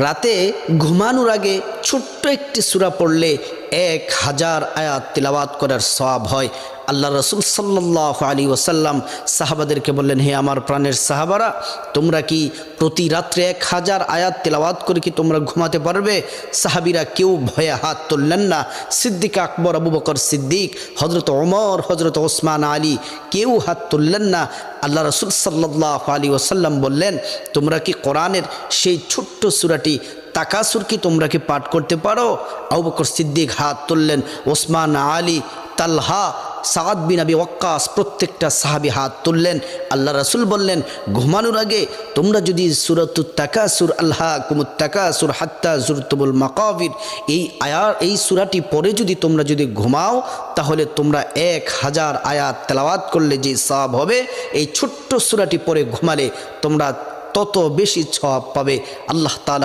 রাতে ঘুমানোর আগে ছোট্ট একটি সূরা পড়লে 1000 আয়াত তিলাওয়াত করার সওয়াব হয়। আল্লাহ রসুল সাল্লাল্লাহু আলাইহি ওয়াসাল্লাম সাহাবাদেরকে বললেন, হে আমার প্রাণের সাহাবারা, তোমরা কি প্রতি রাত্রে 1000 আয়াত তিলাওয়াত করে কি তোমরা ঘুমাতে পারবে? সাহাবীরা কেউ ভয়ে হাত তুললেন না। সিদ্দিক আকবর, আবু বকর সিদ্দিক, হজরত ওমর, হজরত ওসমান আলী কেউ হাত তুললেন না। আল্লাহ রসুল সাল্লাল্লাহু আলাইহি ওয়াসাল্লাম বললেন, তোমরা কি কোরআনের সেই ছোট্ট সূরাটি তাকাসুর কি তোমরা কি পাঠ করতে পারো? আবু বকর সিদ্দিক হাত তুললেন, ওসমান আলী, তালহা, সাদ বিন আবি ওয়াক্কাস প্রত্যেকটা সাহাবী হাত তুললেন। আল্লাহ রাসূল বললেন, ঘুমানোর আগে তোমরা যদি সূরাতুত তাকাসুর, আলহাকুমুত তাকাসুর হাত্তা যুরতুমুল মাকাবির, এই সূরাটি পড়ে যদি তোমরা যদি ঘুমাও, তাহলে তোমরা 1000 আয়াত তেলাওয়াত করলে যে সওয়াব হবে, এই ছোট্ট সূরাটি পড়ে ঘুমালে তোমরা তত বেশি সওয়াব পাবে। আল্লাহ তাআলা